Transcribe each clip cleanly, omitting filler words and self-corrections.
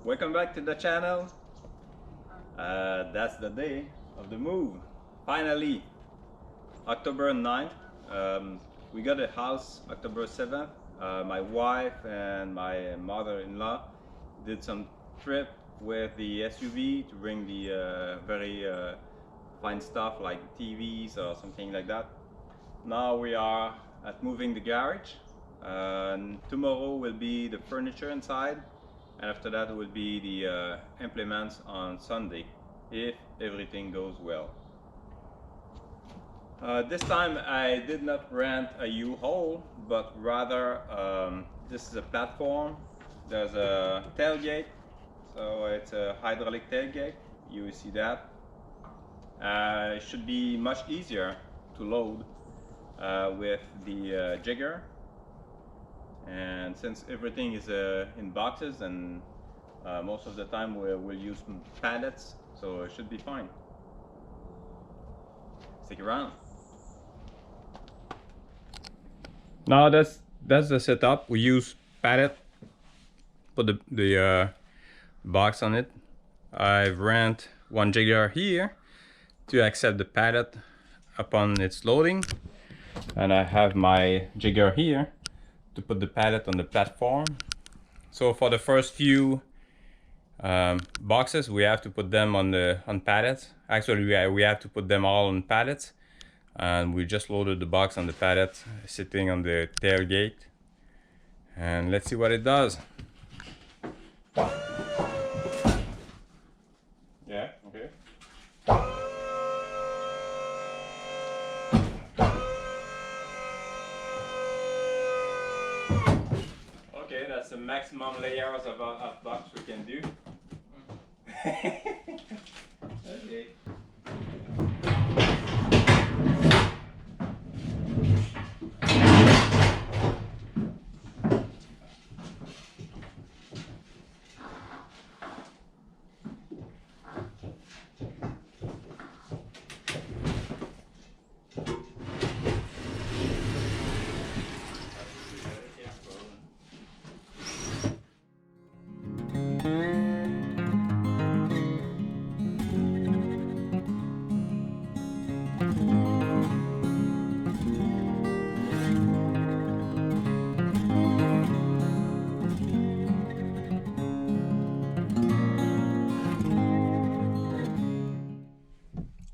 Welcome back to the channel. That's the day of the move. Finally, October 9th. We got a house October 7th. My wife and my mother-in-law did some trip with the SUV to bring the very fine stuff like TVs or something like that. Now we are at moving the garage. Tomorrow will be the furniture inside, and after that will be the implements on Sunday, if everything goes well. This time I did not rent a U-Haul, but rather this is a platform. There's a tailgate, so it's a hydraulic tailgate. You see that. It should be much easier to load with the jigger. And since everything is in boxes, and most of the time we'll use pallets, so it should be fine. Stick around. Now that's the setup. We use pallet, put the box on it. I've ran one jigger here to accept the pallet upon its loading, and I have my jigger here to put the pallet on the platform. So for the first few boxes, we have to put them on pallets. Actually, we have to put them all on pallets, and we just loaded the box on the pallet sitting on the tailgate, and let's see what it does. Yeah, okay. Okay, that's the maximum layers of box we can do. Okay.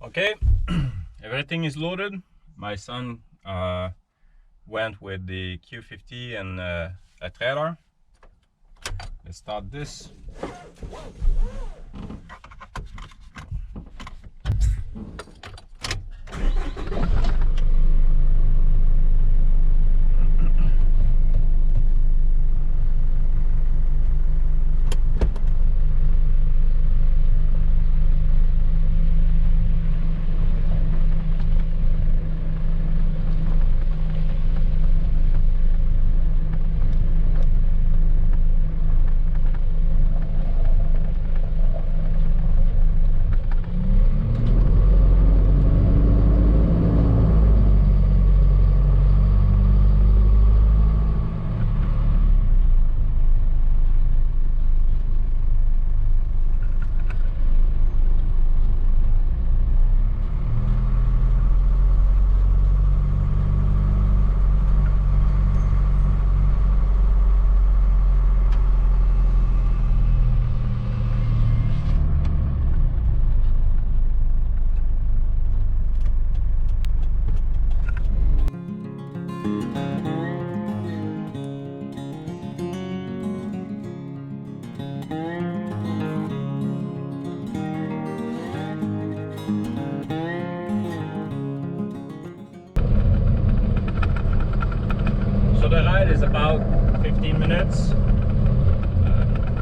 Okay, everything is loaded. My son went with the Q50 and a trailer. Let's start this. So the ride is about 15 minutes.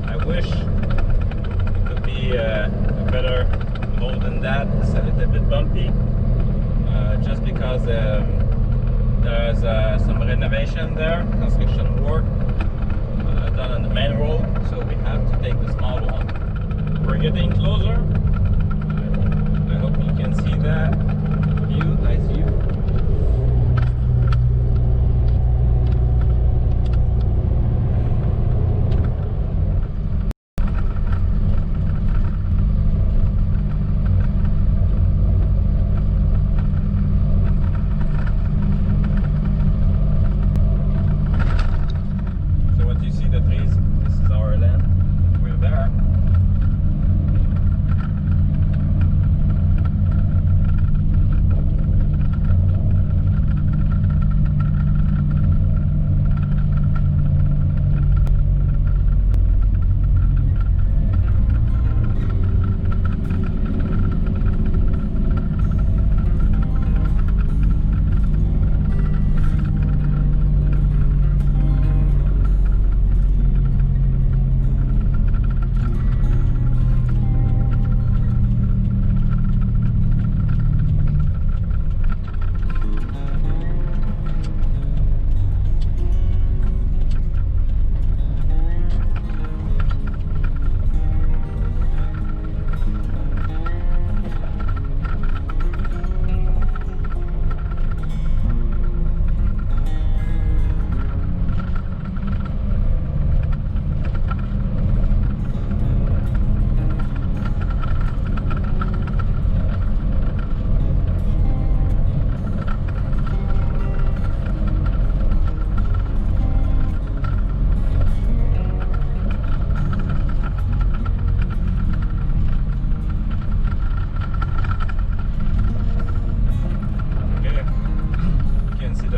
I wish it could be a better more than that, it's a little bit bumpy, just because there's some renovation there, construction work done on the main road, so we have to take the small one. We're getting closer. I hope you can see that view, nice view.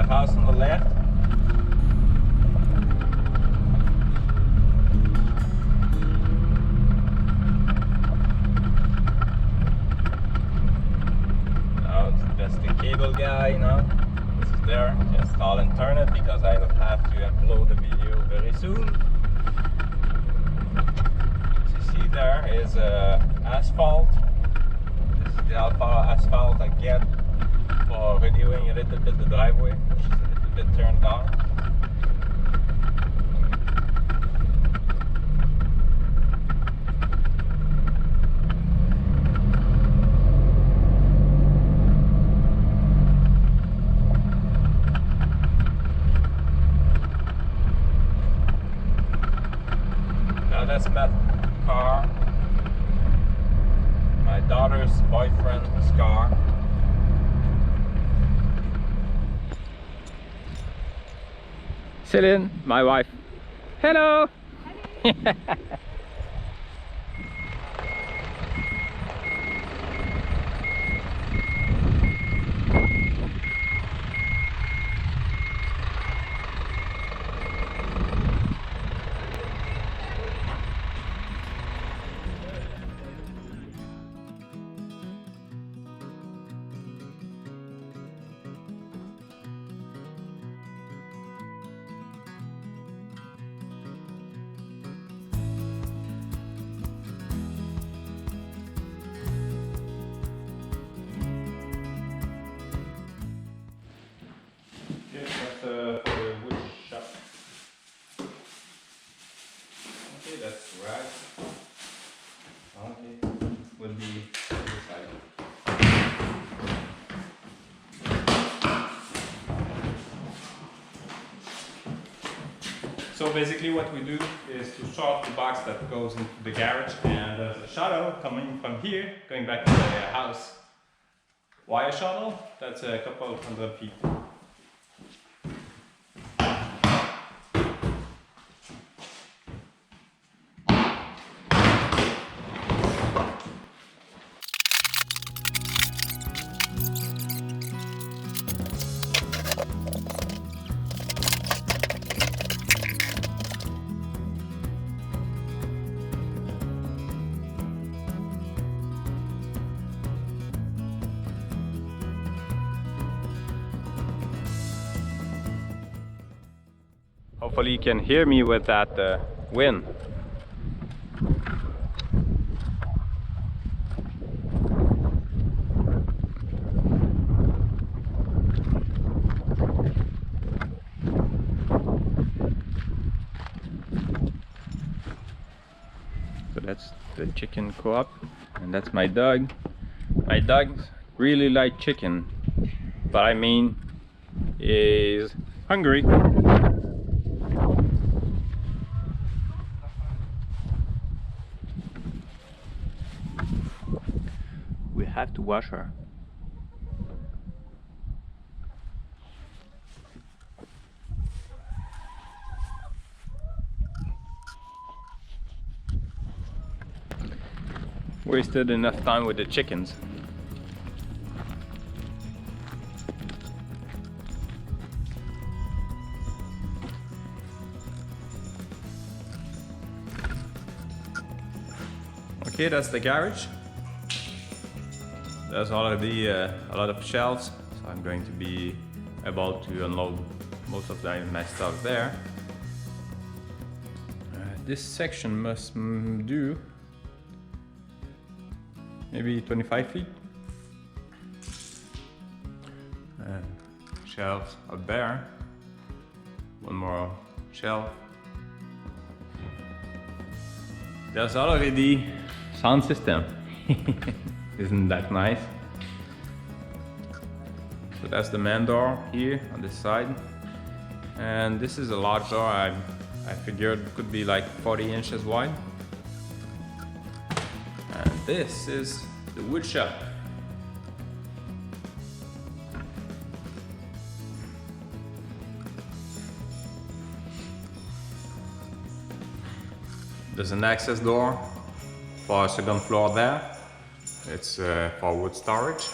House on the left. Now that's the cable guy, you know. This is there. Install and turn it because I will have to upload the video very soon. As you see there is asphalt. This is the alpha asphalt I get for redoing a little bit the driveway, which is a little bit turned down. Now that's my car, my daughter's boyfriend's car. Celine, my wife. Hello! For the wood shop. Okay, that's right. Okay, will be this side. So basically what we do is to short the box that goes into the garage, and there's a shuttle coming from here, going back to the house. Wire shuttle, that's a couple of 100 feet. Hopefully you can hear me with that wind. So that's the chicken co-op, and that's my dog. My dog really like chicken, but I mean is hungry. We have to wash her. Wasted enough time with the chickens. Okay, that's the garage. There's already a lot of shelves, so I'm going to be able to unload most of my stuff there. This section must do maybe 25 feet. And shelves up there. One more shelf. There's already sound system. Isn't that nice? So that's the main door here on this side. And this is a large door. I figured it could be like 40 inches wide. And this is the wood shop. There's an access door for a second floor there. It's for wood storage.